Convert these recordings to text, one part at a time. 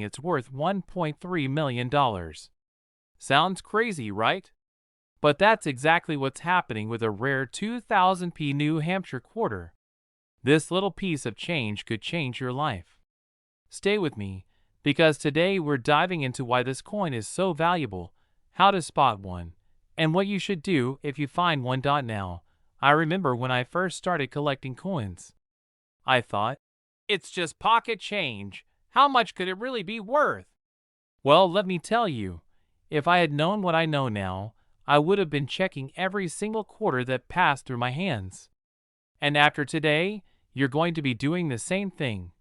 it's worth $1.3 million. Sounds crazy, right? But that's exactly what's happening with a rare 2000p New Hampshire quarter. This little piece of change could change your life. Stay with me, because today we're diving into why this coin is so valuable, how to spot one, and what you should do if you find one. Now, I remember when I first started collecting coins. I thought, it's just pocket change. How much could it really be worth? Well, let me tell you, if I had known what I know now, I would have been checking every single quarter that passed through my hands. And after today, you're going to be doing the same thing.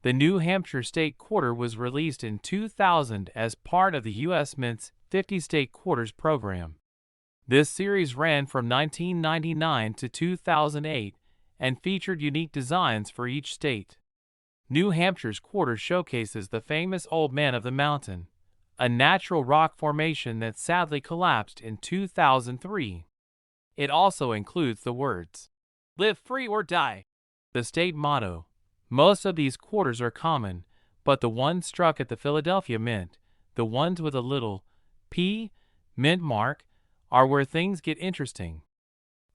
The New Hampshire State Quarter was released in 2000 as part of the U.S. Mint's 50 State Quarters program. This series ran from 1999 to 2008 and featured unique designs for each state. New Hampshire's quarter showcases the famous Old Man of the Mountain, a natural rock formation that sadly collapsed in 2003. It also includes the words, "Live free or die," the state motto. Most of these quarters are common, but the ones struck at the Philadelphia Mint, the ones with a little P mint mark, are where things get interesting.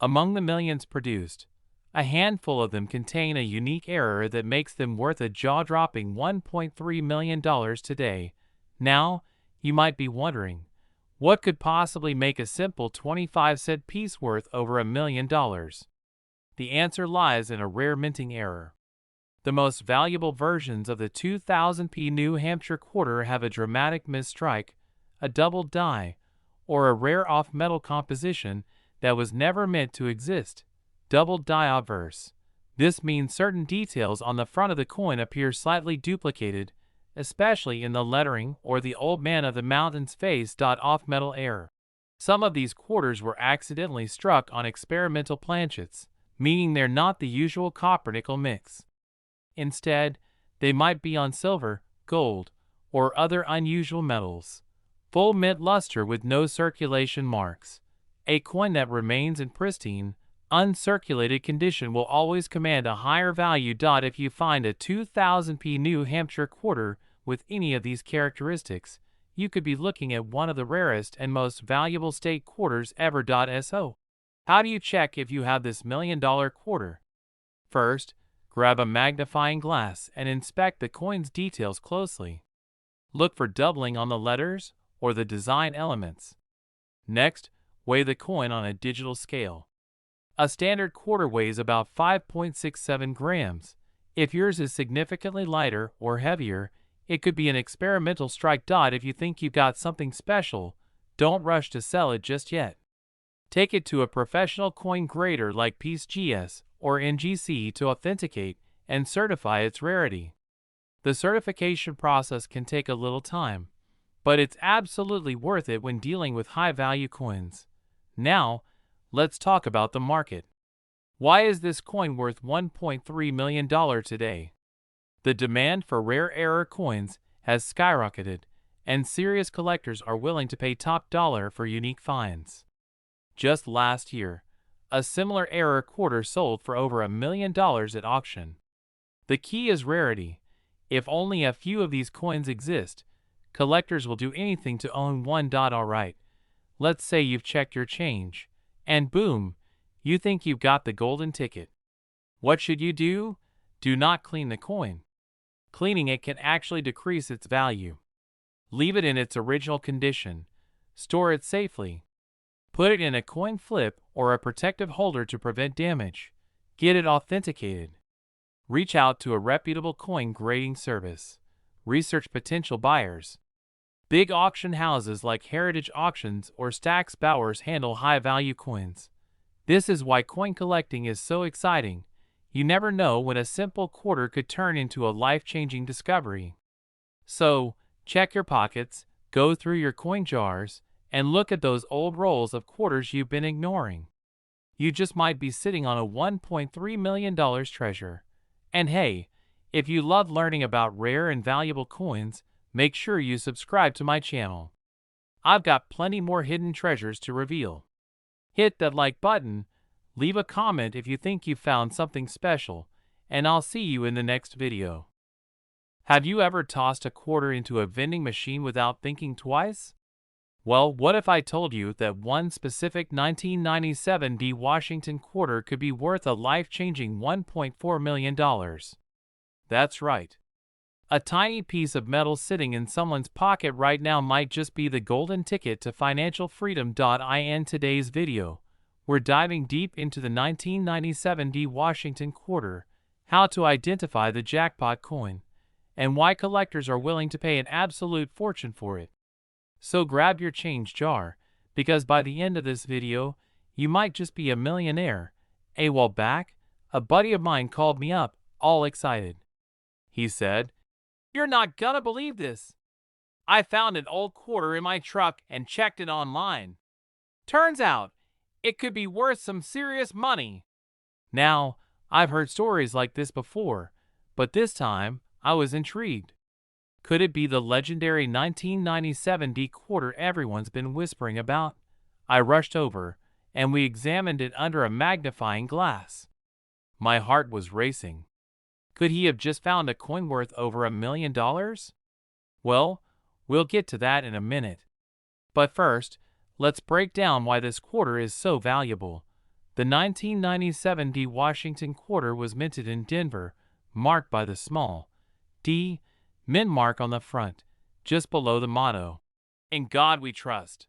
Among the millions produced, a handful of them contain a unique error that makes them worth a jaw-dropping $1.3 million today. Now, you might be wondering, what could possibly make a simple 25-cent piece worth over $1 million? The answer lies in a rare minting error. The most valuable versions of the 2000p New Hampshire quarter have a dramatic misstrike, a double die, or a rare off-metal composition that was never meant to exist. Double die obverse. This means certain details on the front of the coin appear slightly duplicated, especially in the lettering or the Old Man of the Mountain's face. Off-metal error. Some of these quarters were accidentally struck on experimental planchets, meaning they're not the usual copper-nickel mix. Instead, they might be on silver, gold, or other unusual metals. Full mint luster with no circulation marks. A coin that remains in pristine, uncirculated condition will always command a higher value. If you find a 2000p New Hampshire quarter with any of these characteristics, you could be looking at one of the rarest and most valuable state quarters ever. So, how do you check if you have this $1 million quarter? First, grab a magnifying glass and inspect the coin's details closely. Look for doubling on the letters or the design elements. Next, weigh the coin on a digital scale. A standard quarter weighs about 5.67 grams. If yours is significantly lighter or heavier, it could be an experimental strike. If you think you've got something special, don't rush to sell it just yet. Take it to a professional coin grader like PCGS or NGC to authenticate and certify its rarity. The certification process can take a little time, but it's absolutely worth it when dealing with high-value coins. Now, let's talk about the market. Why is this coin worth $1.3 million today? The demand for rare error coins has skyrocketed, and serious collectors are willing to pay top dollar for unique finds. Just last year, a similar error quarter sold for over $1 million at auction. The key is rarity. If only a few of these coins exist, collectors will do anything to own one. Alright, let's say you've checked your change, and boom, you think you've got the golden ticket. What should you do? Do not clean the coin. Cleaning it can actually decrease its value. Leave it in its original condition. Store it safely. Put it in a coin flip or a protective holder to prevent damage. Get it authenticated. Reach out to a reputable coin grading service. Research potential buyers. Big auction houses like Heritage Auctions or Stack's Bowers handle high-value coins. This is why coin collecting is so exciting. You never know when a simple quarter could turn into a life-changing discovery. So, check your pockets, go through your coin jars, and look at those old rolls of quarters you've been ignoring. You just might be sitting on a $1.3 million treasure. And hey, if you love learning about rare and valuable coins, make sure you subscribe to my channel. I've got plenty more hidden treasures to reveal. Hit that like button, leave a comment if you think you found something special, and I'll see you in the next video. Have you ever tossed a quarter into a vending machine without thinking twice? Well, what if I told you that one specific 1997 D Washington quarter could be worth a life-changing $1.4 million? That's right. A tiny piece of metal sitting in someone's pocket right now might just be the golden ticket to financial freedom. In today's video, we're diving deep into the 1997 D Washington quarter, how to identify the jackpot coin, and why collectors are willing to pay an absolute fortune for it. So grab your change jar, because by the end of this video, you might just be a millionaire. A while back, a buddy of mine called me up, all excited. He said, "You're not gonna believe this. I found an old quarter in my truck and checked it online. Turns out, it could be worth some serious money." Now, I've heard stories like this before, but this time, I was intrigued. Could it be the legendary 1997 D quarter everyone's been whispering about? I rushed over, and we examined it under a magnifying glass. My heart was racing. Could he have just found a coin worth over $1 million? Well, we'll get to that in a minute. But first, let's break down why this quarter is so valuable. The 1997 D Washington quarter was minted in Denver, marked by the small D mint mark on the front, just below the motto, "In God We Trust."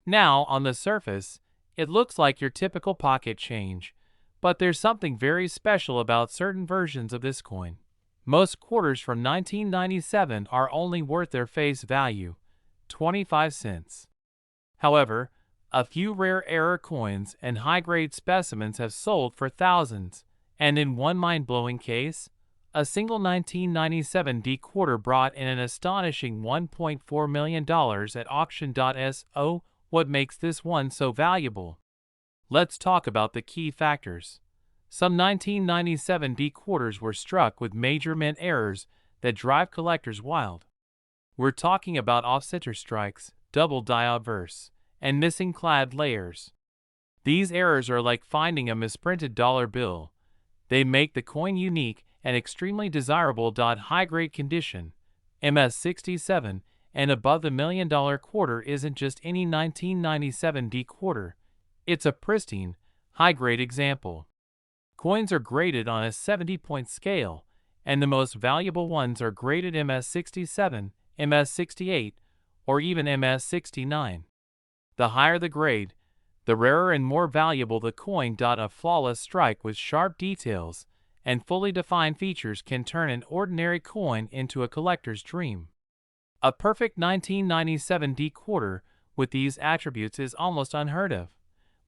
Now, on the surface, it looks like your typical pocket change, but there's something very special about certain versions of this coin. Most quarters from 1997 are only worth their face value, 25 cents. However, a few rare error coins and high-grade specimens have sold for thousands, and in one mind-blowing case, a single 1997 D quarter brought in an astonishing $1.4 million at auction. So, what makes this one so valuable? Let's talk about the key factors. Some 1997 D quarters were struck with major mint errors that drive collectors wild. We're talking about off-center strikes, double die obverse, and missing clad layers. These errors are like finding a misprinted dollar bill. They make the coin unique and extremely desirable. High-grade condition, MS67, and above the $1 million quarter isn't just any 1997 D quarter. It's a pristine, high-grade example. Coins are graded on a 70-point scale, and the most valuable ones are graded MS67, MS68, or even MS69. The higher the grade, the rarer and more valuable the coin. A flawless strike with sharp details and fully defined features can turn an ordinary coin into a collector's dream. A perfect 1997 D quarter with these attributes is almost unheard of,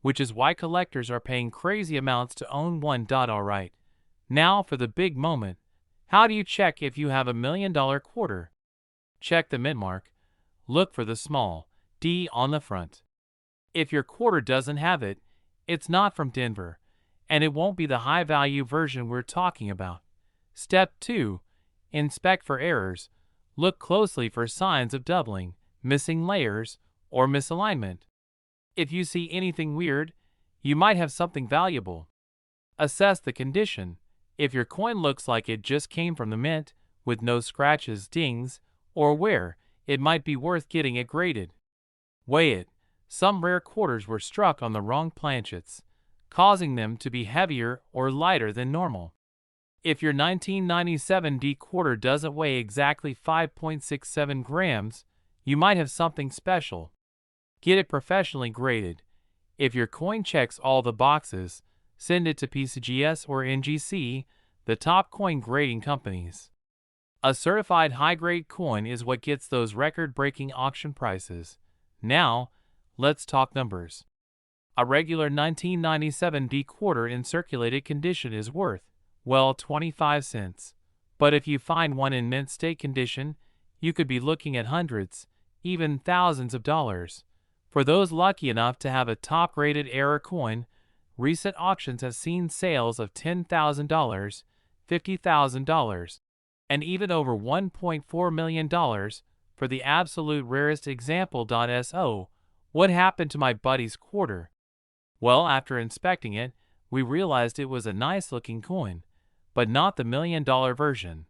which is why collectors are paying crazy amounts to own one. Alright, now for the big moment. How do you check if you have $1 million quarter? Check the mint mark. Look for the small D on the front. If your quarter doesn't have it, it's not from Denver, and it won't be the high-value version we're talking about. Step 2. Inspect for errors. Look closely for signs of doubling, missing layers, or misalignment. If you see anything weird, you might have something valuable. Assess the condition. If your coin looks like it just came from the mint, with no scratches, dings, or wear, it might be worth getting it graded. Weigh it. Some rare quarters were struck on the wrong planchets, causing them to be heavier or lighter than normal. If your 1997 D quarter doesn't weigh exactly 5.67 grams, you might have something special. Get it professionally graded. If your coin checks all the boxes, send it to PCGS or NGC, the top coin grading companies. A certified high-grade coin is what gets those record-breaking auction prices. Now, let's talk numbers. A regular 1997 D quarter in circulated condition is worth, well, 25 cents. But if you find one in mint state condition, you could be looking at hundreds, even thousands of dollars. For those lucky enough to have a top-rated error coin, recent auctions have seen sales of $10,000, $50,000, and even over $1.4 million for the absolute rarest example. So, what happened to my buddy's quarter? Well, after inspecting it, we realized it was a nice-looking coin, but not the $1 million version.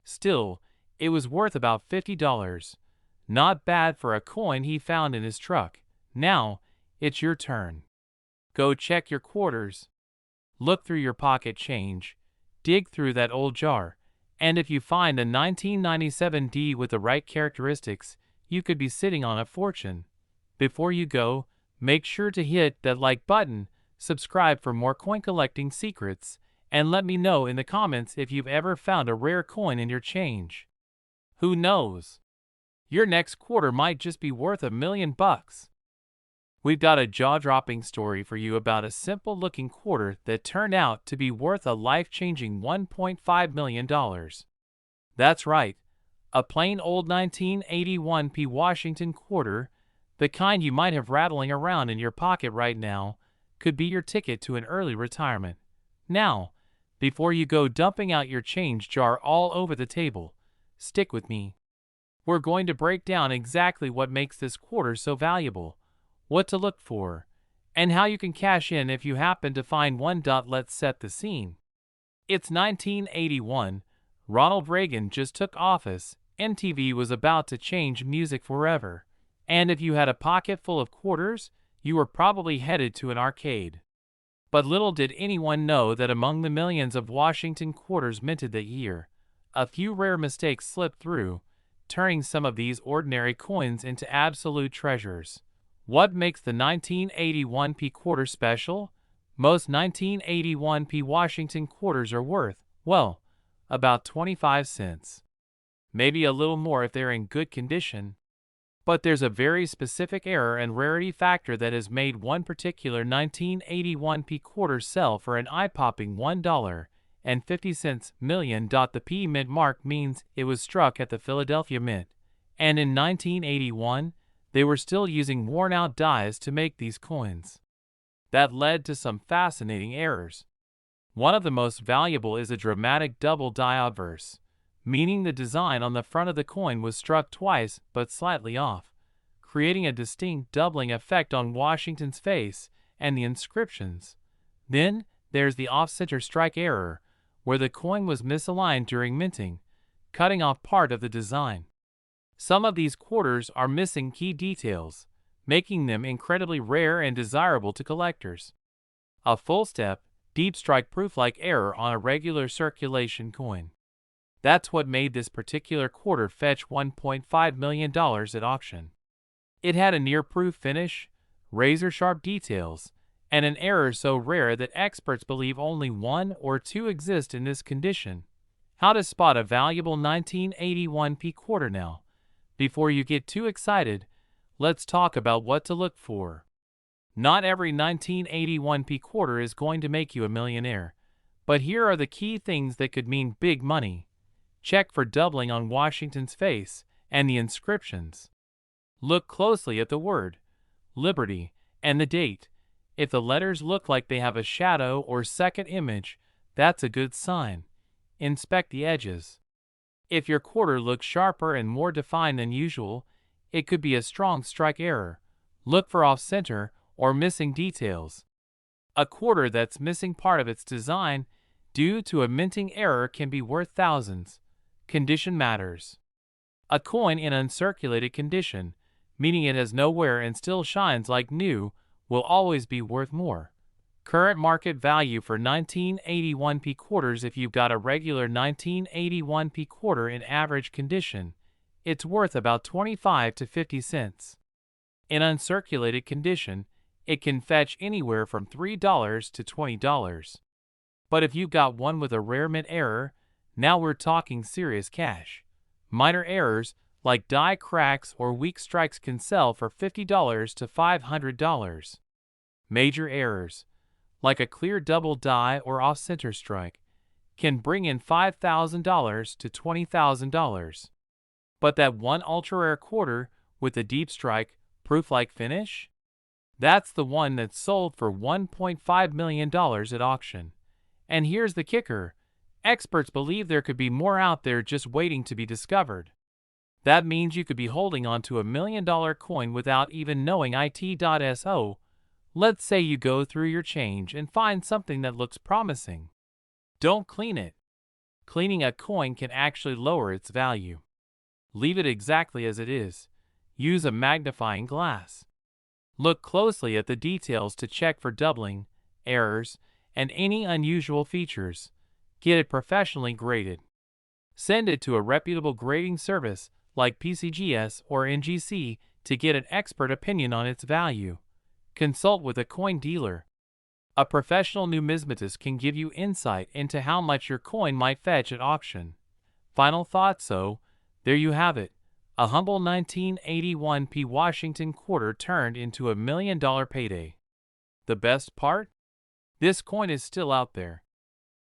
Still, It was worth about $50. Not bad for a coin he found in his truck. Now, it's your turn. Go check your quarters. Look through your pocket change. Dig through that old jar. And if you find a 1997 D with the right characteristics, you could be sitting on a fortune. Before you go, make sure to hit that like button, subscribe for more coin collecting secrets, and let me know in the comments if you've ever found a rare coin in your change. Who knows? Your next quarter might just be worth $1 million. We've got a jaw-dropping story for you about a simple-looking quarter that turned out to be worth a life-changing $1.5 million. That's right, a plain old 1981 Washington quarter, the kind you might have rattling around in your pocket right now, could be your ticket to an early retirement. Now, before you go dumping out your change jar all over the table, stick with me. We're going to break down exactly what makes this quarter so valuable, what to look for, and how you can cash in if you happen to find one. Let's set the scene. It's 1981. Ronald Reagan just took office. MTV was about to change music forever. And if you had a pocket full of quarters, you were probably headed to an arcade. But little did anyone know that among the millions of Washington quarters minted that year, a few rare mistakes slipped through, turning some of these ordinary coins into absolute treasures. What makes the 1981 quarter special? Most 1981 Washington quarters are worth, well, about 25 cents. Maybe a little more if they're in good condition. But there's a very specific error and rarity factor that has made one particular 1981 quarter sell for an eye-popping $1.50 million. The P mint mark means it was struck at the Philadelphia Mint, and in 1981, they were still using worn-out dies to make these coins. That led to some fascinating errors. One of the most valuable is a dramatic double die obverse, meaning the design on the front of the coin was struck twice but slightly off, creating a distinct doubling effect on Washington's face and the inscriptions. Then, there's the off-center strike error, where the coin was misaligned during minting, cutting off part of the design. Some of these quarters are missing key details, making them incredibly rare and desirable to collectors. A full-step, deep strike proof-like error on a regular circulation coin. That's what made this particular quarter fetch $1.5 million at auction. It had a near-proof finish, razor-sharp details, and an error so rare that experts believe only one or two exist in this condition. How to spot a valuable 1981 quarter now? Before you get too excited, let's talk about what to look for. Not every 1981 quarter is going to make you a millionaire, but here are the key things that could mean big money. Check for doubling on Washington's face and the inscriptions. Look closely at the word, Liberty, and the date. If the letters look like they have a shadow or second image, that's a good sign. Inspect the edges. If your quarter looks sharper and more defined than usual, it could be a strong strike error. Look for off-center or missing details. A quarter that's missing part of its design due to a minting error can be worth thousands. Condition matters. A coin in uncirculated condition, meaning it has no wear and still shines like new, will always be worth more. Current market value for 1981 quarters. If you've got a regular 1981 quarter in average condition, it's worth about 25 to 50 cents. In uncirculated condition, it can fetch anywhere from $3 to $20. But if you've got one with a rare mint error, now we're talking serious cash. Minor errors like die cracks or weak strikes can sell for $50 to $500. Major errors, like a clear double die or off-center strike, can bring in $5,000 to $20,000. But that one ultra-rare quarter with a deep strike, proof-like finish? That's the one that sold for $1.5 million at auction. And here's the kicker. Experts believe there could be more out there just waiting to be discovered. That means you could be holding on to $1 million coin without even knowing it.so. Let's say you go through your change and find something that looks promising. Don't clean it. Cleaning a coin can actually lower its value. Leave it exactly as it is. Use a magnifying glass. Look closely at the details to check for doubling, errors, and any unusual features. Get it professionally graded. Send it to a reputable grading service like PCGS or NGC to get an expert opinion on its value. Consult with a coin dealer. A professional numismatist can give you insight into how much your coin might fetch at auction. Final thoughts, so there you have it. A humble 1981 P Washington quarter turned into $1 million payday. The best part? This coin is still out there.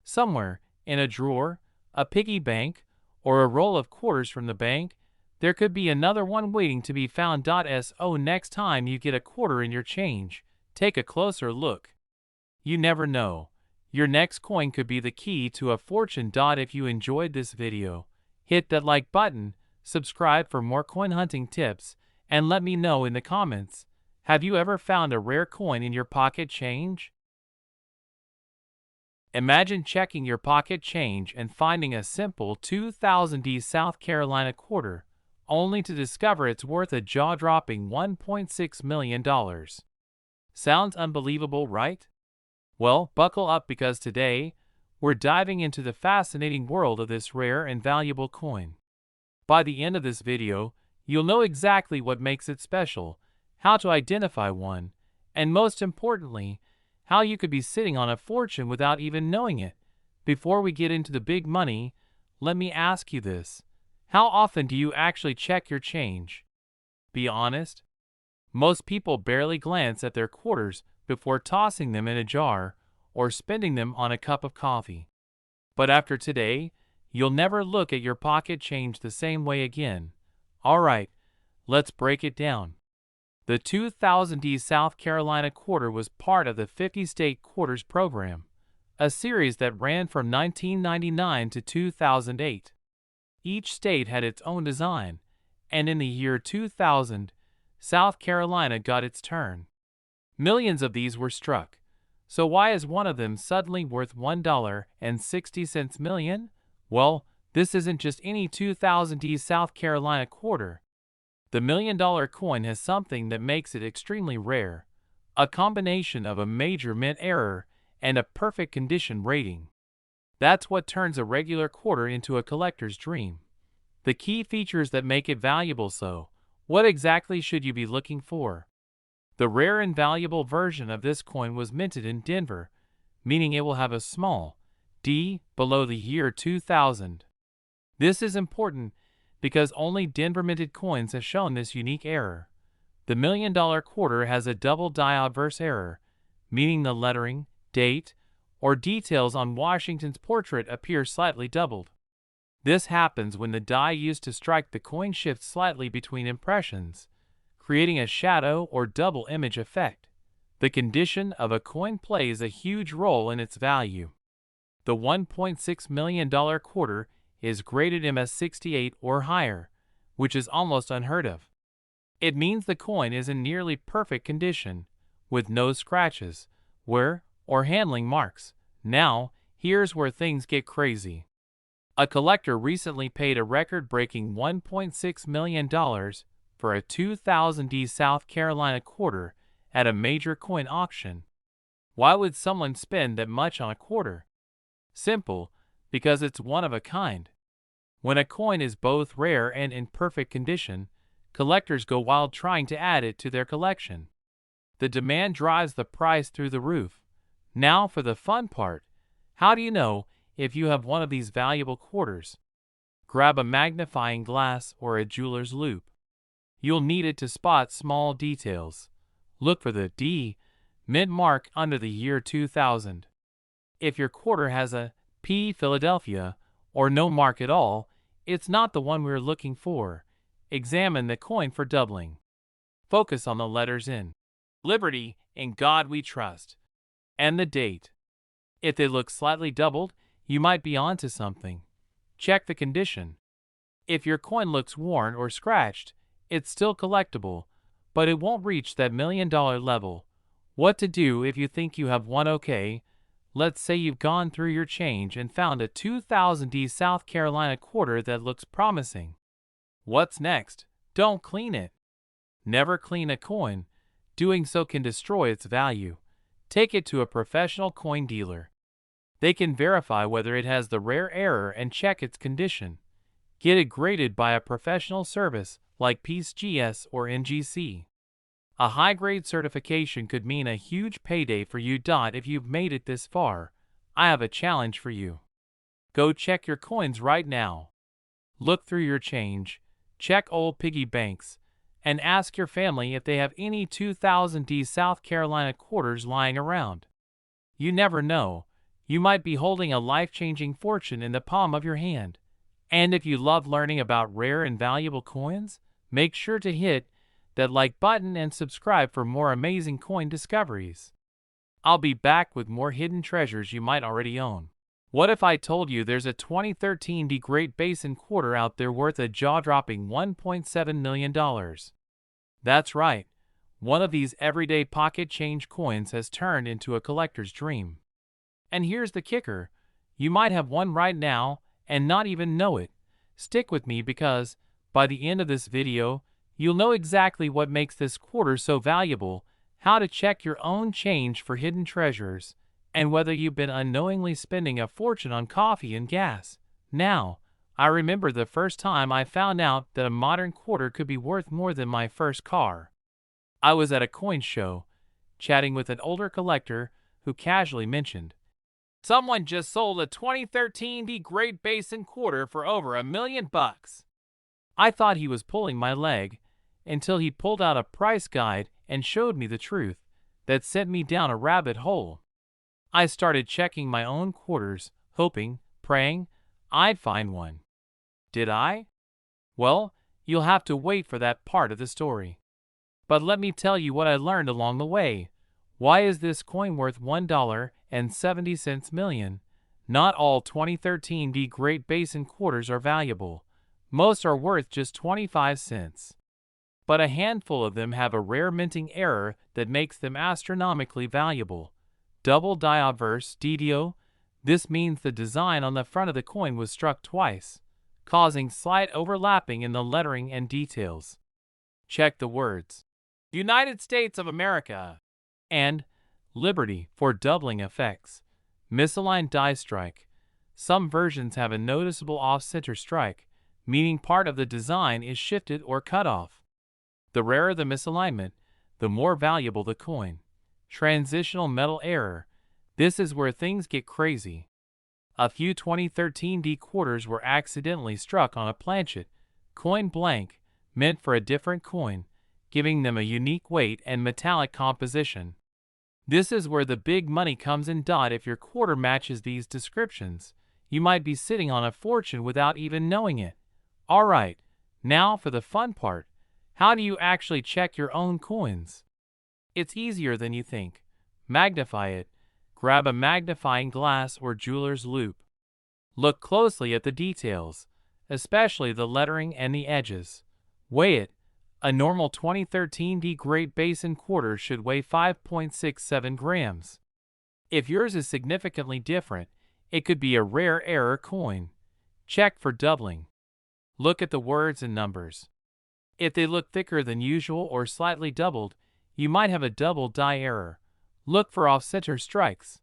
Somewhere, in a drawer, a piggy bank, or a roll of quarters from the bank, there could be another one waiting to be found. So next time you get a quarter in your change, take a closer look. You never know. Your next coin could be the key to a fortune. If you enjoyed this video, hit that like button, subscribe for more coin hunting tips, and let me know in the comments, have you ever found a rare coin in your pocket change? Imagine checking your pocket change and finding a simple 2000 South Carolina quarter, only to discover it's worth a jaw-dropping $1.6 million. Sounds unbelievable, right? Well, buckle up because today, we're diving into the fascinating world of this rare and valuable coin. By the end of this video, you'll know exactly what makes it special, how to identify one, and most importantly, how you could be sitting on a fortune without even knowing it. Before we get into the big money, let me ask you this. How often do you actually check your change? Be honest. Most people barely glance at their quarters before tossing them in a jar or spending them on a cup of coffee. But after today, you'll never look at your pocket change the same way again. Alright, let's break it down. The 2000 South Carolina quarter was part of the 50 State Quarters program, a series that ran from 1999 to 2008. Each state had its own design, and in the year 2000, South Carolina got its turn. Millions of these were struck. So why is one of them suddenly worth $1.60 million? Well, this isn't just any 2000 South Carolina quarter. The $1 million coin has something that makes it extremely rare, a combination of a major mint error and a perfect condition rating. That's what turns a regular quarter into a collector's dream. The key features that make it valuable. So, what exactly should you be looking for? The rare and valuable version of this coin was minted in Denver, meaning it will have a small D below the year 2000. This is important because only Denver-minted coins have shown this unique error. The $1 million quarter has a double die-obverse error, meaning the lettering, date, or details on Washington's portrait appear slightly doubled. This happens when the die used to strike the coin shifts slightly between impressions, creating a shadow or double image effect. The condition of a coin plays a huge role in its value. The $1.6 million quarter is graded MS68 or higher, which is almost unheard of. It means the coin is in nearly perfect condition, with no scratches, wear, or handling marks. Now, here's where things get crazy. A collector recently paid a record-breaking $1.6 million for a 2000 South Carolina quarter at a major coin auction. Why would someone spend that much on a quarter? Simple, because it's one of a kind. When a coin is both rare and in perfect condition, collectors go wild trying to add it to their collection. The demand drives the price through the roof. Now for the fun part. How do you know if you have one of these valuable quarters? Grab a magnifying glass or a jeweler's loupe. You'll need it to spot small details. Look for the D mint mark under the year 2000. If your quarter has a P Philadelphia or no mark at all, it's not the one we're looking for. Examine the coin for doubling. Focus on the letters in Liberty, in God we trust, and the date. If they look slightly doubled, you might be onto something. Check the condition. If your coin looks worn or scratched, it's still collectible, but it won't reach that $1 million level. What to do if you think you have one? Okay, let's say you've gone through your change and found a 2000 South Carolina quarter that looks promising. What's next? Don't clean it. Never clean a coin. Doing so can destroy its value. Take it to a professional coin dealer. They can verify whether it has the rare error and check its condition. Get it graded by a professional service like PCGS or NGC. A high-grade certification could mean a huge payday for you. If you've made it this far, I have a challenge for you. Go check your coins right now. Look through your change, check old piggy banks, and ask your family if they have any 2000D South Carolina quarters lying around. You never know, you might be holding a life-changing fortune in the palm of your hand. And if you love learning about rare and valuable coins, make sure to hit that like button and subscribe for more amazing coin discoveries. I'll be back with more hidden treasures you might already own. What if I told you there's a 2013 Great Basin quarter out there worth a jaw-dropping $1.7 million? That's right, one of these everyday pocket change coins has turned into a collector's dream. And here's the kicker, you might have one right now and not even know it. Stick with me because, by the end of this video, you'll know exactly what makes this quarter so valuable, how to check your own change for hidden treasures, and whether you've been unknowingly spending a fortune on coffee and gas. Now, I remember the first time I found out that a modern quarter could be worth more than my first car. I was at a coin show, chatting with an older collector who casually mentioned, "Someone just sold a 2013 Great Basin quarter for over $1 million." I thought he was pulling my leg, until he pulled out a price guide and showed me the truth that sent me down a rabbit hole. I started checking my own quarters, hoping, praying, I'd find one. Did I? Well, you'll have to wait for that part of the story. But let me tell you what I learned along the way. Why is this coin worth $1.70 million? Not all 2013 Great Basin quarters are valuable. Most are worth just 25 cents. But a handful of them have a rare minting error that makes them astronomically valuable. Double die obverse DDO. This means the design on the front of the coin was struck twice, causing slight overlapping in the lettering and details. Check the words United States of America and Liberty for doubling effects. Misaligned die strike. Some versions have a noticeable off-center strike, meaning part of the design is shifted or cut off. The rarer the misalignment, the more valuable the coin. Transitional metal error. This is where things get crazy. A few 2013 quarters were accidentally struck on a planchet, coin blank, meant for a different coin, giving them a unique weight and metallic composition. This is where the big money comes in. If your quarter matches these descriptions, you might be sitting on a fortune without even knowing it. Alright, now for the fun part. How do you actually check your own coins? It's easier than you think. Magnify it. Grab a magnifying glass or jeweler's loupe. Look closely at the details, especially the lettering and the edges. Weigh it. A normal 2013 Great Basin quarter should weigh 5.67 grams. If yours is significantly different, it could be a rare error coin. Check for doubling. Look at the words and numbers. If they look thicker than usual or slightly doubled, you might have a double die error. Look for off-center strikes.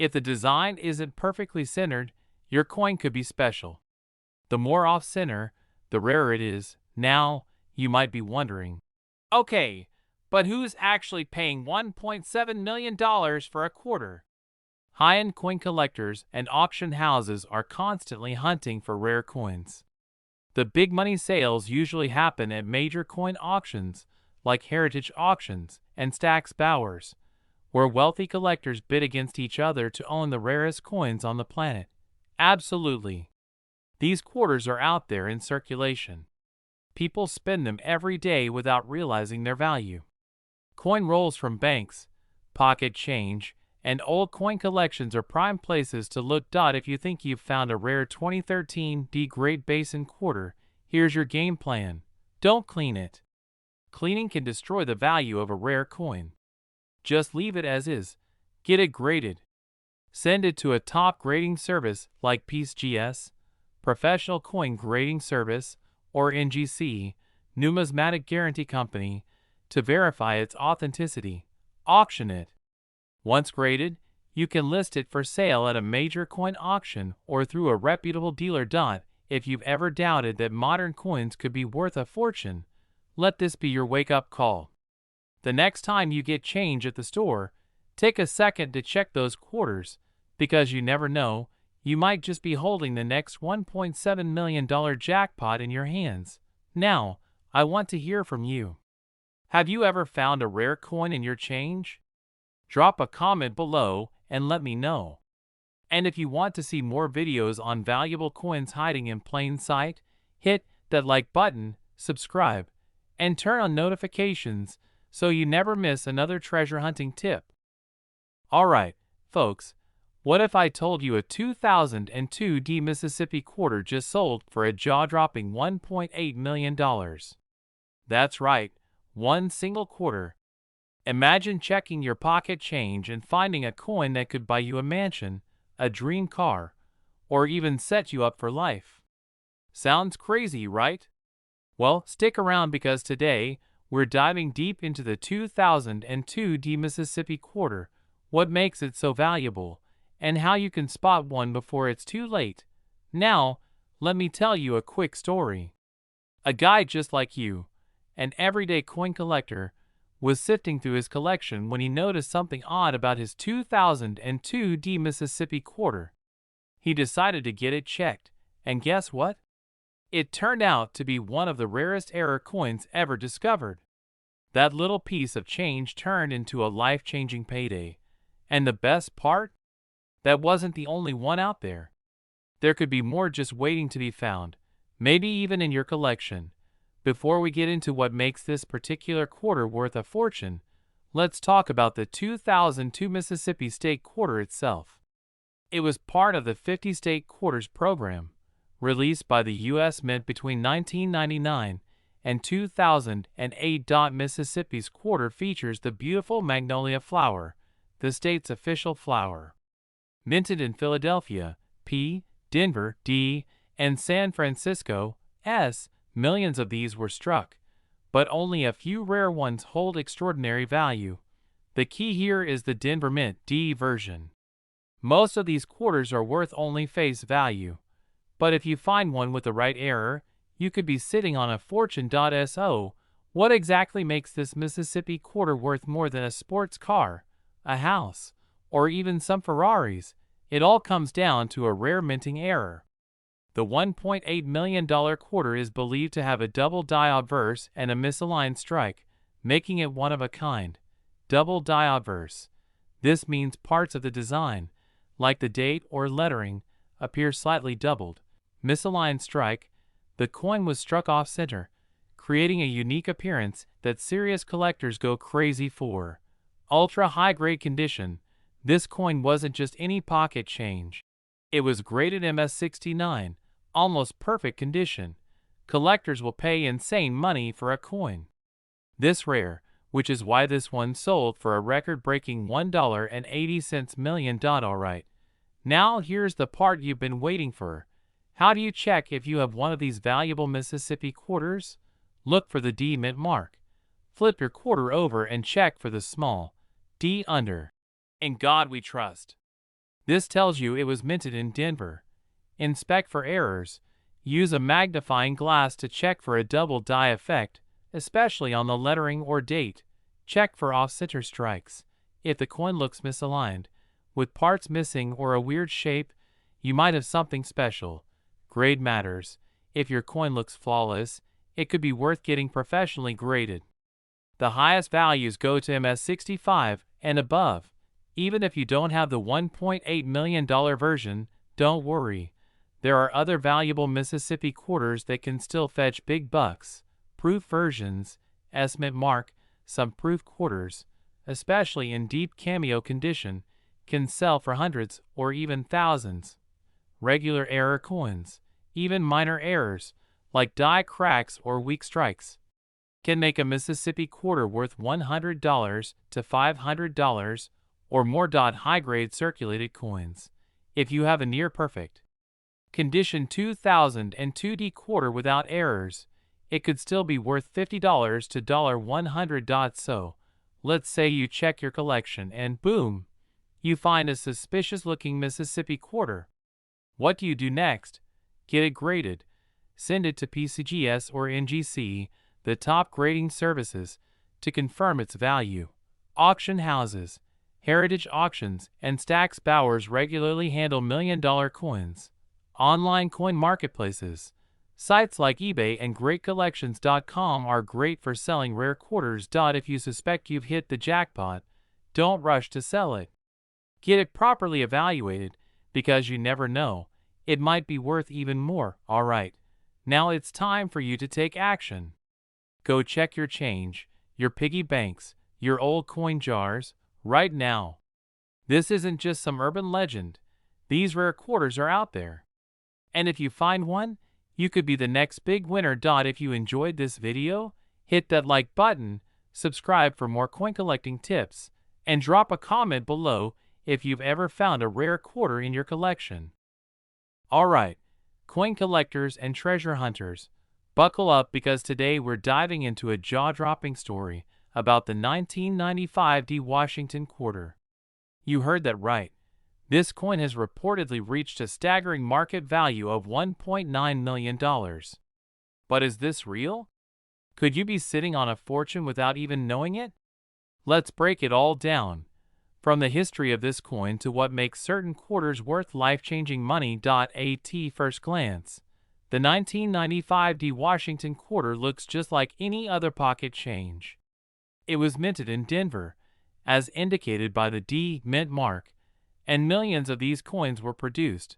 If the design isn't perfectly centered, your coin could be special. The more off-center, the rarer it is. Now, you might be wondering, okay, but who's actually paying $1.7 million for a quarter? High-end coin collectors and auction houses are constantly hunting for rare coins. The big money sales usually happen at major coin auctions like Heritage Auctions and Stack's Bowers, where wealthy collectors bid against each other to own the rarest coins on the planet. Absolutely. These quarters are out there in circulation. People spend them every day without realizing their value. Coin rolls from banks, pocket change, and old coin collections are prime places to look. If you think you've found a rare 2013 Great Basin quarter, here's your game plan. Don't clean it. Cleaning can destroy the value of a rare coin. Just leave it as is. Get it graded. Send it to a top grading service like PCGS, Professional Coin Grading Service, or NGC, Numismatic Guarantee Company, to verify its authenticity. Auction it. Once graded, you can list it for sale at a major coin auction or through a reputable dealer. If you've ever doubted that modern coins could be worth a fortune, let this be your wake-up call. The next time you get change at the store, take a second to check those quarters, because you never know, you might just be holding the next $1.7 million jackpot in your hands. Now, I want to hear from you. Have you ever found a rare coin in your change? Drop a comment below and let me know. And if you want to see more videos on valuable coins hiding in plain sight, hit that like button, subscribe, and turn on notifications so you never miss another treasure hunting tip. Alright, folks, what if I told you a 2002 D Mississippi quarter just sold for a jaw-dropping $1.8 million? That's right, one single quarter. Imagine checking your pocket change and finding a coin that could buy you a mansion, a dream car, or even set you up for life. Sounds crazy, right? Well, stick around because today, we're diving deep into the 2002 D Mississippi quarter, what makes it so valuable, and how you can spot one before it's too late. Now, let me tell you a quick story. A guy just like you, an everyday coin collector, was sifting through his collection when he noticed something odd about his 2002 D Mississippi quarter. He decided to get it checked, and guess what? It turned out to be one of the rarest error coins ever discovered. That little piece of change turned into a life-changing payday. And the best part? That wasn't the only one out there. There could be more just waiting to be found, maybe even in your collection. Before we get into what makes this particular quarter worth a fortune, let's talk about the 2002 Mississippi State Quarter itself. It was part of the 50 State Quarters program, released by the U.S. Mint between 1999 and 2008. Mississippi's quarter features the beautiful magnolia flower, the state's official flower. Minted in Philadelphia, P., Denver, D., and San Francisco, S., millions of these were struck, but only a few rare ones hold extraordinary value. The key here is the Denver Mint D version. Most of these quarters are worth only face value, but if you find one with the right error, you could be sitting on a fortune. So, what exactly makes this Mississippi quarter worth more than a sports car, a house, or even some Ferraris? It all comes down to a rare minting error. The $1.8 million quarter is believed to have a double die obverse and a misaligned strike, making it one of a kind. Double die obverse. This means parts of the design, like the date or lettering, appear slightly doubled. Misaligned strike. The coin was struck off-center, creating a unique appearance that serious collectors go crazy for. Ultra high-grade condition. This coin wasn't just any pocket change. It was graded MS69. Almost perfect condition. Collectors will pay insane money for a coin this rare, which is why this one sold for a record-breaking $1.80 million. Alright, now here's the part you've been waiting for. How do you check if you have one of these valuable Mississippi quarters? Look for the D Mint mark. Flip your quarter over and check for the small D under. In God we trust. This tells you it was minted in Denver. Inspect for errors. Use a magnifying glass to check for a double die effect, especially on the lettering or date. Check for off-center strikes. If the coin looks misaligned, with parts missing or a weird shape, you might have something special. Grade matters. If your coin looks flawless, it could be worth getting professionally graded. The highest values go to MS65 and above. Even if you don't have the $1.8 million version, don't worry. There are other valuable Mississippi quarters that can still fetch big bucks. Proof versions, S Mint mark, some proof quarters, especially in deep cameo condition, can sell for hundreds or even thousands. Regular error coins, even minor errors, like die cracks or weak strikes, can make a Mississippi quarter worth $100 to $500 or more. High-grade circulated coins. If you have a near-perfect Condition 2002D quarter without errors. It could still be worth $50 to $100. So, let's say you check your collection and boom, you find a suspicious-looking Mississippi quarter. What do you do next? Get it graded. Send it to PCGS or NGC, the top grading services, to confirm its value. Auction houses, Heritage Auctions, and Stack's Bowers regularly handle million-dollar coins. Online coin marketplaces. Sites like eBay and GreatCollections.com are great for selling rare quarters. If you suspect you've hit the jackpot, don't rush to sell it. Get it properly evaluated, because you never know, it might be worth even more. Alright, now it's time for you to take action. Go check your change, your piggy banks, your old coin jars, right now. This isn't just some urban legend. These rare quarters are out there. And if you find one, you could be the next big winner. If you enjoyed this video, hit that like button, subscribe for more coin collecting tips, and drop a comment below if you've ever found a rare quarter in your collection. Alright, coin collectors and treasure hunters, buckle up because today we're diving into a jaw-dropping story about the 1995 D Washington quarter. You heard that right. This coin has reportedly reached a staggering market value of $1.9 million. But is this real? Could you be sitting on a fortune without even knowing it? Let's break it all down. From the history of this coin to what makes certain quarters worth life-changing money. At first glance, the 1995 D Washington quarter looks just like any other pocket change. It was minted in Denver, as indicated by the D mint mark, and millions of these coins were produced.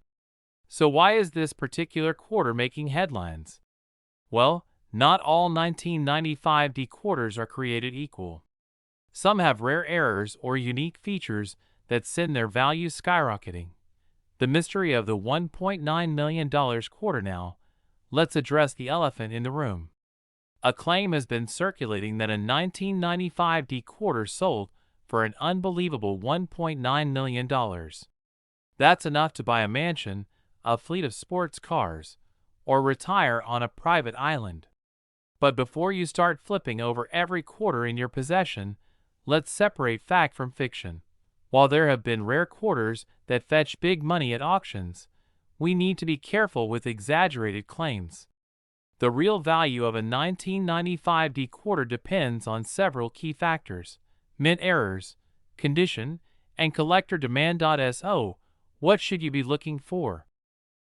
So why is this particular quarter making headlines? Well, not all 1995 D quarters are created equal. Some have rare errors or unique features that send their value skyrocketing. The mystery of the $1.9 million quarter. Now, let's address the elephant in the room. A claim has been circulating that a 1995 D quarter sold for an unbelievable $1.9 million. That's enough to buy a mansion, a fleet of sports cars, or retire on a private island. But before you start flipping over every quarter in your possession, let's separate fact from fiction. While there have been rare quarters that fetch big money at auctions, we need to be careful with exaggerated claims. The real value of a 1995 D quarter depends on several key factors: mint errors, condition, and collector demand. So, what should you be looking for?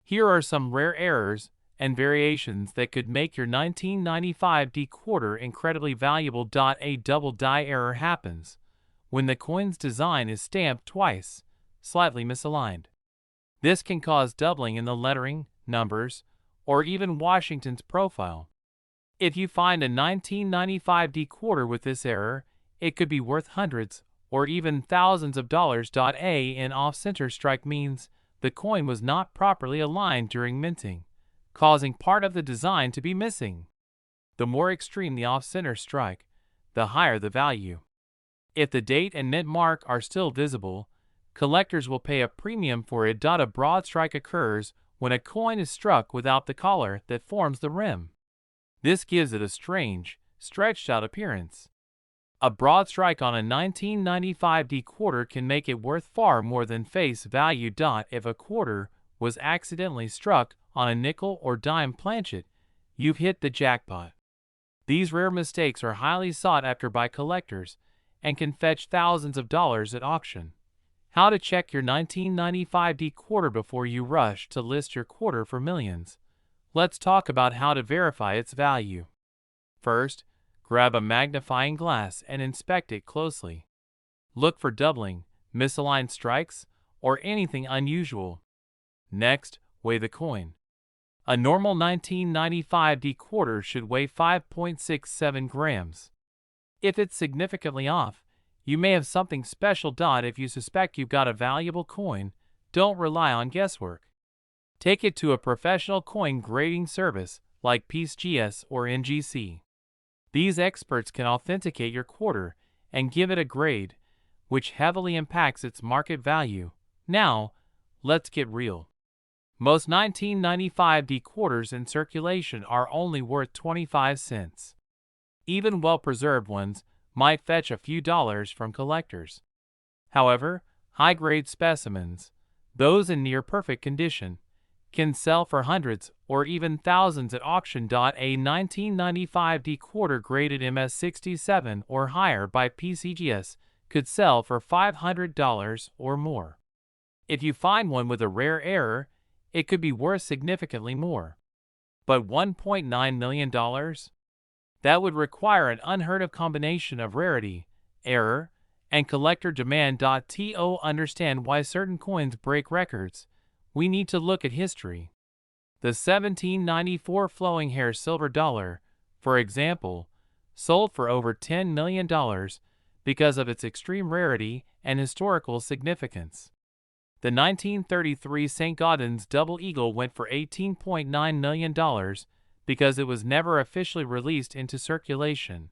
Here are some rare errors and variations that could make your 1995 D quarter incredibly valuable. A double die error happens when the coin's design is stamped twice, slightly misaligned. This can cause doubling in the lettering, numbers, or even Washington's profile. If you find a 1995 D quarter with this error, it could be worth hundreds or even thousands of dollars. An off-center strike means the coin was not properly aligned during minting, causing part of the design to be missing. The more extreme the off-center strike, the higher the value. If the date and mint mark are still visible, collectors will pay a premium for it. A broad strike occurs when a coin is struck without the collar that forms the rim. This gives it a strange, stretched-out appearance. A broad strike on a 1995 D quarter can make it worth far more than face value. If a quarter was accidentally struck on a nickel or dime planchet, you've hit the jackpot. These rare mistakes are highly sought after by collectors and can fetch thousands of dollars at auction. How to check your 1995 D quarter before you rush to list your quarter for millions. Let's talk about how to verify its value. First, grab a magnifying glass and inspect it closely. Look for doubling, misaligned strikes, or anything unusual. Next, weigh the coin. A normal 1995 D quarter should weigh 5.67 grams. If it's significantly off, you may have something special. If you suspect you've got a valuable coin, don't rely on guesswork. Take it to a professional coin grading service like PCGS or NGC. These experts can authenticate your quarter and give it a grade, which heavily impacts its market value. Now, let's get real. Most 1995D quarters in circulation are only worth 25 cents. Even well-preserved ones might fetch a few dollars from collectors. However, high-grade specimens, those in near-perfect condition, can sell for hundreds or even thousands at auction. A 1995D quarter graded MS67 or higher by PCGS could sell for $500 or more. If you find one with a rare error, it could be worth significantly more. But $1.9 million? That would require an unheard of combination of rarity, error, and collector demand. To understand why certain coins break records, we need to look at history. The 1794 flowing hair silver dollar, for example, sold for over $10 million because of its extreme rarity and historical significance. The 1933 St. Gaudens double eagle went for $18.9 million because it was never officially released into circulation.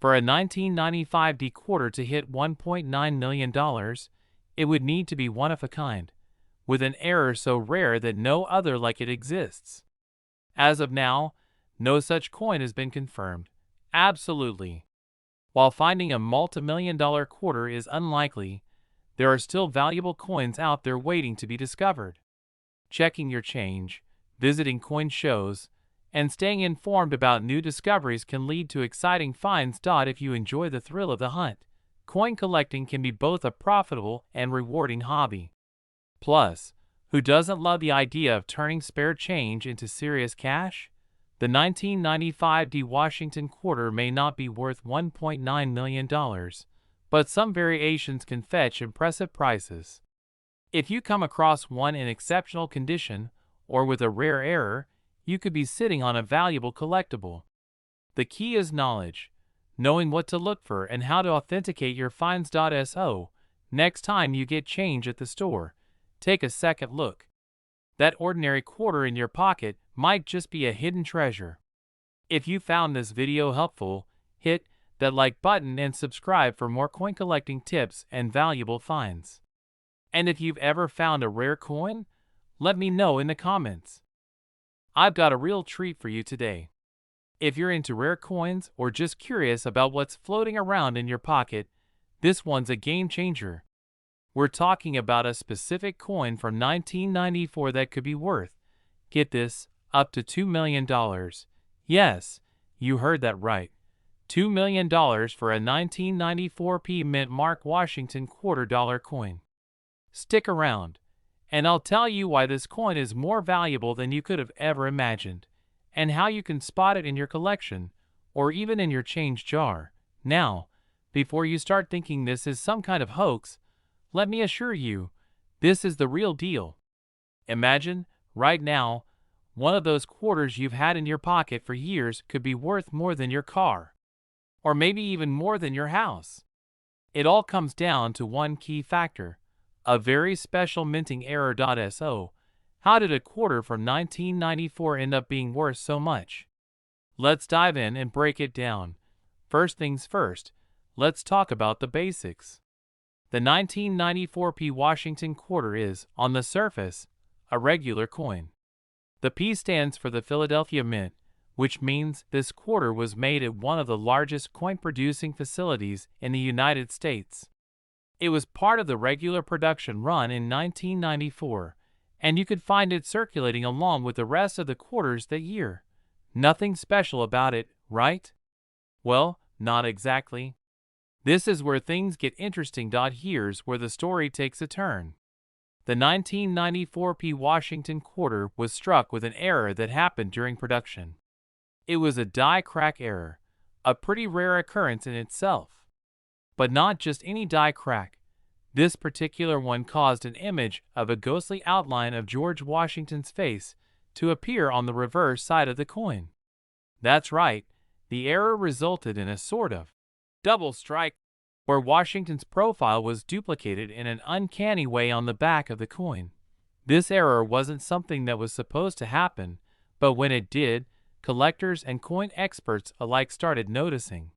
For a 1995D quarter to hit $1.9 million, it would need to be one of a kind, with an error so rare that no other like it exists. As of now, no such coin has been confirmed. Absolutely. While finding a multi-million-dollar quarter is unlikely, there are still valuable coins out there waiting to be discovered. Checking your change, visiting coin shows, and staying informed about new discoveries can lead to exciting finds. If you enjoy the thrill of the hunt, coin collecting can be both a profitable and rewarding hobby. Plus, who doesn't love the idea of turning spare change into serious cash? The 1995D Washington quarter may not be worth $1.9 million, but some variations can fetch impressive prices. If you come across one in exceptional condition or with a rare error, you could be sitting on a valuable collectible. The key is knowledge, knowing what to look for and how to authenticate your finds. So, next time you get change at the store, take a second look. That ordinary quarter in your pocket might just be a hidden treasure. If you found this video helpful, hit that like button and subscribe for more coin collecting tips and valuable finds. And if you've ever found a rare coin, let me know in the comments. I've got a real treat for you today. If you're into rare coins or just curious about what's floating around in your pocket, this one's a game changer. We're talking about a specific coin from 1994 that could be worth, get this, up to $2 million. Yes, you heard that right. $2 million for a 1994 mint Mark Washington $quarter coin. Stick around, and I'll tell you why this coin is more valuable than you could have ever imagined, and how you can spot it in your collection, or even in your change jar. Now, before you start thinking this is some kind of hoax, let me assure you, this is the real deal. Imagine, right now, one of those quarters you've had in your pocket for years could be worth more than your car, or maybe even more than your house. It all comes down to one key factor, a very special minting error. So, how did a quarter from 1994 end up being worth so much? Let's dive in and break it down. First things first, let's talk about the basics. The 1994 Washington quarter is, on the surface, a regular coin. The P stands for the Philadelphia Mint, which means this quarter was made at one of the largest coin-producing facilities in the United States. It was part of the regular production run in 1994, and you could find it circulating along with the rest of the quarters that year. Nothing special about it, right? Well, not exactly. This is where things get interesting. Here's where the story takes a turn. The 1994 Washington quarter was struck with an error that happened during production. It was a die crack error, a pretty rare occurrence in itself. But not just any die crack. This particular one caused an image of a ghostly outline of George Washington's face to appear on the reverse side of the coin. That's right, the error resulted in a sort of double strike, where Washington's profile was duplicated in an uncanny way on the back of the coin. This error wasn't something that was supposed to happen, but when it did, collectors and coin experts alike started noticing.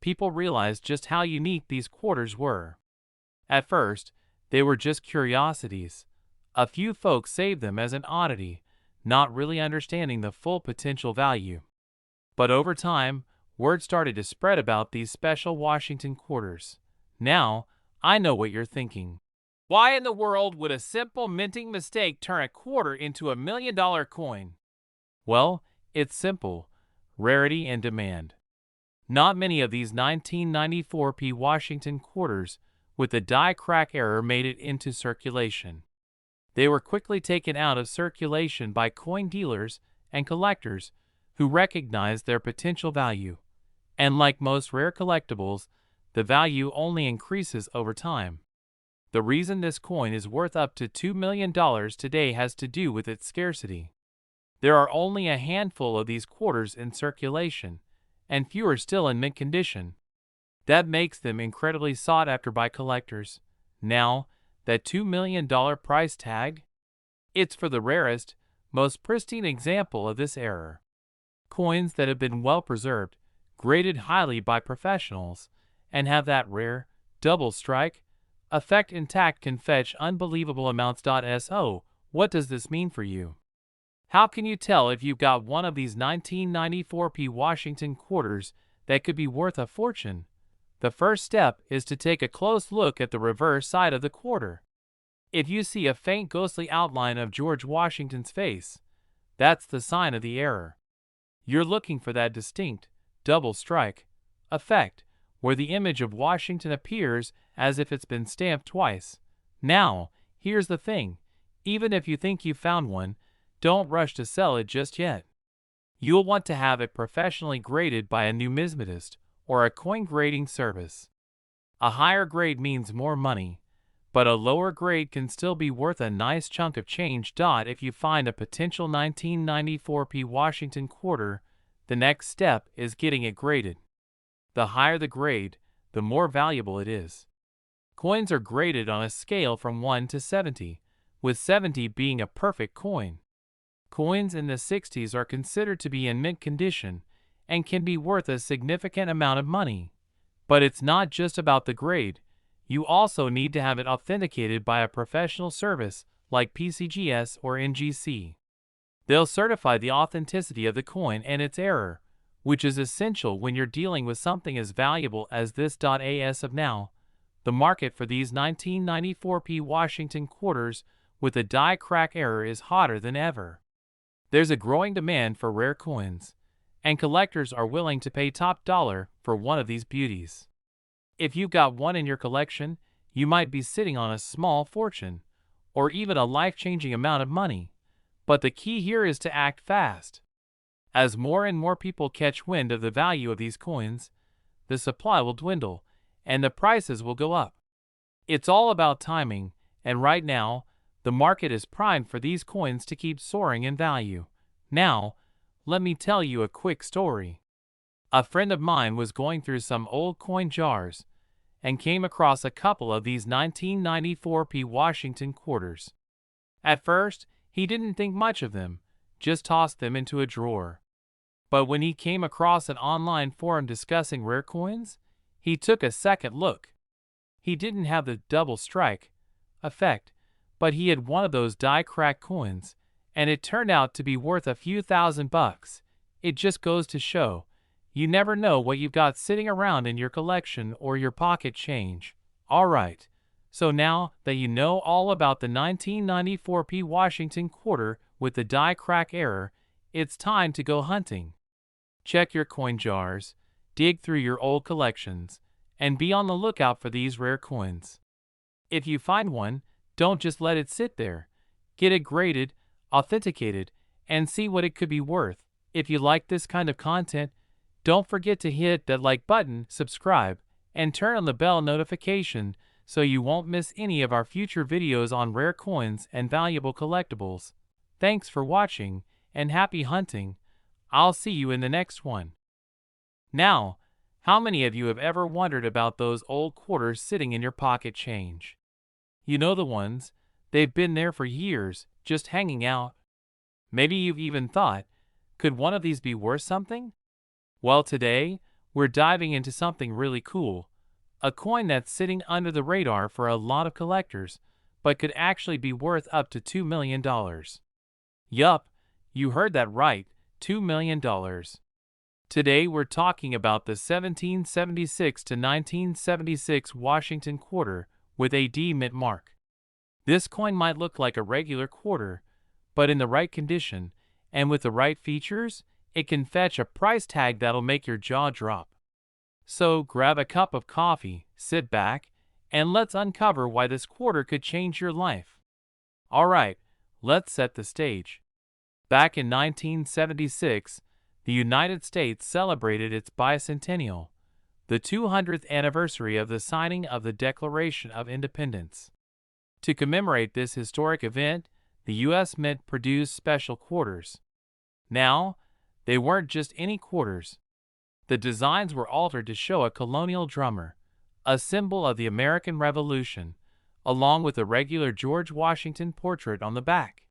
People realized just how unique these quarters were. At first, they were just curiosities, A few folks save them as an oddity, not really understanding the full potential value. But over time, word started to spread about these special Washington quarters. Now, I know what you're thinking. Why in the world would a simple minting mistake turn a quarter into $1 million coin? Well, it's simple: rarity and demand. Not many of these 1994p Washington quarters with the die crack error made it into circulation. They were quickly taken out of circulation by coin dealers and collectors who recognized their potential value. And like most rare collectibles, the value only increases over time. The reason this coin is worth up to $2 million today has to do with its scarcity. There are only a handful of these quarters in circulation, and fewer still in mint condition. That makes them incredibly sought after by collectors. Now, that $2 million price tag? It's for the rarest, most pristine example of this error. Coins that have been well preserved, graded highly by professionals, and have that rare, double strike effect intact can fetch unbelievable amounts. So, what does this mean for you? How can you tell if you've got one of these 1994p Washington quarters that could be worth a fortune? The first step is to take a close look at the reverse side of the quarter. If you see a faint ghostly outline of George Washington's face, that's the sign of the error. You're looking for that distinct, double strike effect, where the image of Washington appears as if it's been stamped twice. Now, here's the thing: even if you think you found one, don't rush to sell it just yet. You'll want to have it professionally graded by a numismatist or a coin grading service. A higher grade means more money, but a lower grade can still be worth a nice chunk of change. If you find a potential 1994p Washington quarter, the next step is getting it graded. The higher the grade, the more valuable it is. Coins are graded on a scale from 1 to 70, with 70 being a perfect coin. Coins in the 60s are considered to be in mint condition and can be worth a significant amount of money. But it's not just about the grade. You also need to have it authenticated by a professional service like PCGS or NGC. They'll certify the authenticity of the coin and its error, which is essential when you're dealing with something as valuable as this. As of now, the market for these 1994p Washington quarters with a die crack error is hotter than ever. There's a growing demand for rare coins, and collectors are willing to pay top dollar for one of these beauties. If you've got one in your collection, you might be sitting on a small fortune, or even a life-changing amount of money. But the key here is to act fast. As more and more people catch wind of the value of these coins, the supply will dwindle, and the prices will go up. It's all about timing, and right now, the market is primed for these coins to keep soaring in value. Now, let me tell you a quick story. A friend of mine was going through some old coin jars and came across a couple of these 1994p Washington quarters. At first, he didn't think much of them, just tossed them into a drawer. But when he came across an online forum discussing rare coins, he took a second look. He didn't have the double strike effect, but he had one of those die crack coins, and it turned out to be worth a few $1,000s. It just goes to show, you never know what you've got sitting around in your collection or your pocket change. Alright, so now that you know all about the 1994p Washington quarter with the die crack error, it's time to go hunting. Check your coin jars, dig through your old collections, and be on the lookout for these rare coins. If you find one, don't just let it sit there. Get it graded, authenticated, and see what it could be worth. If you like this kind of content, don't forget to hit that like button, subscribe, and turn on the bell notification so you won't miss any of our future videos on rare coins and valuable collectibles. Thanks for watching, and happy hunting. I'll see you in the next one. Now, how many of you have ever wondered about those old quarters sitting in your pocket change? You know the ones, they've been there for years, just hanging out. Maybe you've even thought, could one of these be worth something? Well, today, we're diving into something really cool, a coin that's sitting under the radar for a lot of collectors, but could actually be worth up to $2 million. Yup, you heard that right, $2 million. Today we're talking about the 1776 to 1976 Washington quarter with a D mint mark. This coin might look like a regular quarter, but in the right condition and with the right features, it can fetch a price tag that'll make your jaw drop. So grab a cup of coffee, sit back, and let's uncover why this quarter could change your life. Alright, let's set the stage. Back in 1976, the United States celebrated its bicentennial, the 200th anniversary of the signing of the Declaration of Independence. To commemorate this historic event, the U.S. Mint produced special quarters. Now, they weren't just any quarters. The designs were altered to show a colonial drummer, a symbol of the American Revolution, along with a regular George Washington portrait on the back.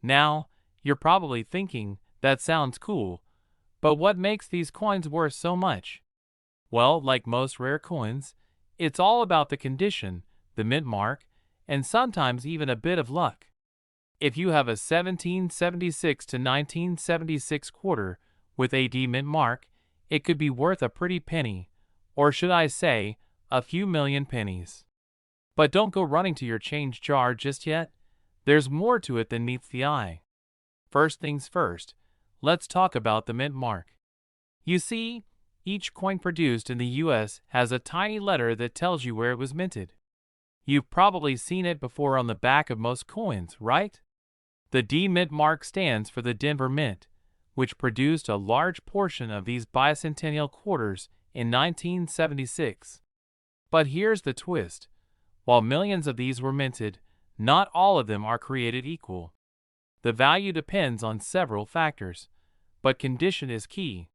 Now, you're probably thinking, that sounds cool, but what makes these coins worth so much? Well, like most rare coins, it's all about the condition, the mint mark, and sometimes even a bit of luck. If you have a 1776 to 1976 quarter with a D mint mark, it could be worth a pretty penny, or should I say, a few million pennies. But don't go running to your change jar just yet. There's more to it than meets the eye. First things first, let's talk about the mint mark. You see, each coin produced in the US has a tiny letter that tells you where it was minted. You've probably seen it before on the back of most coins, right? The D mint mark stands for the Denver Mint, which produced a large portion of these bicentennial quarters in 1976. But here's the twist. While millions of these were minted, not all of them are created equal. The value depends on several factors, but condition is key.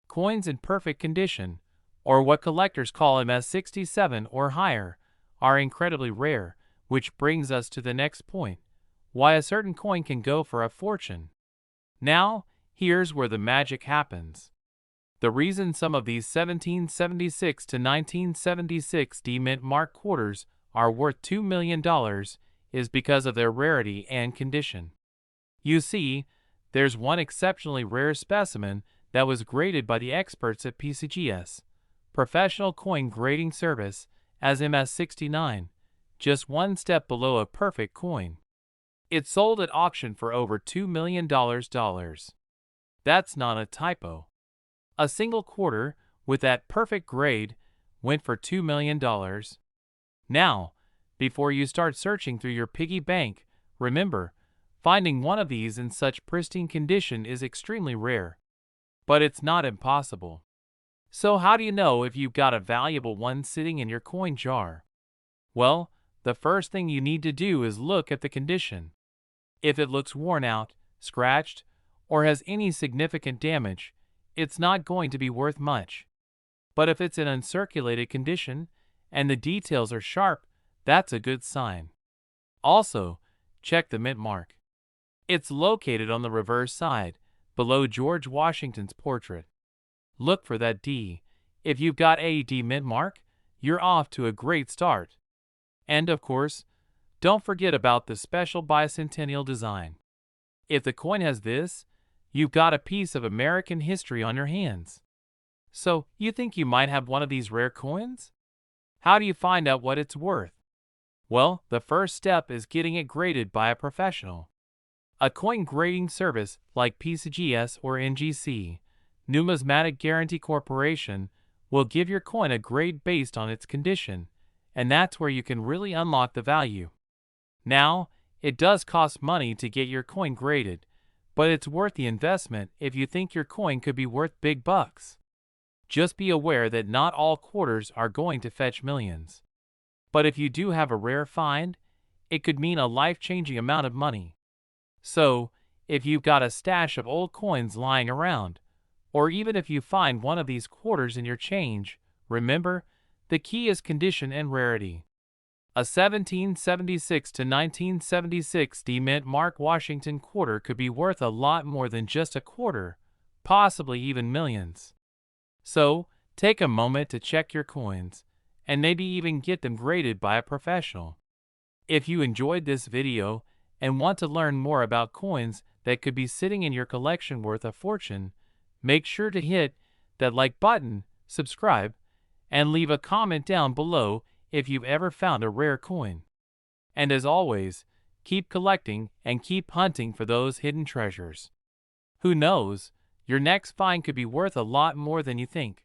Coins in perfect condition, or what collectors call MS67 or higher, are incredibly rare, which brings us to the next point, why a certain coin can go for a fortune. Now, here's where the magic happens. The reason some of these 1776 to 1976 D mint mark quarters are worth $2 million is because of their rarity and condition. You see, there's one exceptionally rare specimen that was graded by the experts at PCGS, Professional Coin Grading Service, as MS69, just one step below a perfect coin. It sold at auction for over $2 million. That's not a typo. A single quarter with that perfect grade went for $2 million. Now, before you start searching through your piggy bank, remember, finding one of these in such pristine condition is extremely rare. But it's not impossible. So how do you know if you've got a valuable one sitting in your coin jar? Well, the first thing you need to do is look at the condition. If it looks worn out, scratched, or has any significant damage, it's not going to be worth much. But if it's in uncirculated condition and the details are sharp, that's a good sign. Also, check the mint mark. It's located on the reverse side, below George Washington's portrait. Look for that D. If you've got a D mint mark, you're off to a great start. And of course, don't forget about the special bicentennial design. If the coin has this, you've got a piece of American history on your hands. So, you think you might have one of these rare coins? How do you find out what it's worth? Well, the first step is getting it graded by a professional. A coin grading service like PCGS or NGC, Numismatic Guarantee Corporation, will give your coin a grade based on its condition, and that's where you can really unlock the value. Now, it does cost money to get your coin graded, but it's worth the investment if you think your coin could be worth big bucks. Just be aware that not all quarters are going to fetch millions. But if you do have a rare find, it could mean a life-changing amount of money. So, if you've got a stash of old coins lying around, or even if you find one of these quarters in your change, remember, the key is condition and rarity. A 1776 to 1976 D mint mark Washington quarter could be worth a lot more than just a quarter, possibly even millions. So, take a moment to check your coins, and maybe even get them graded by a professional. If you enjoyed this video and want to learn more about coins that could be sitting in your collection worth a fortune, make sure to hit that like button, subscribe, and leave a comment down below if you've ever found a rare coin. And as always, keep collecting and keep hunting for those hidden treasures. Who knows, your next find could be worth a lot more than you think.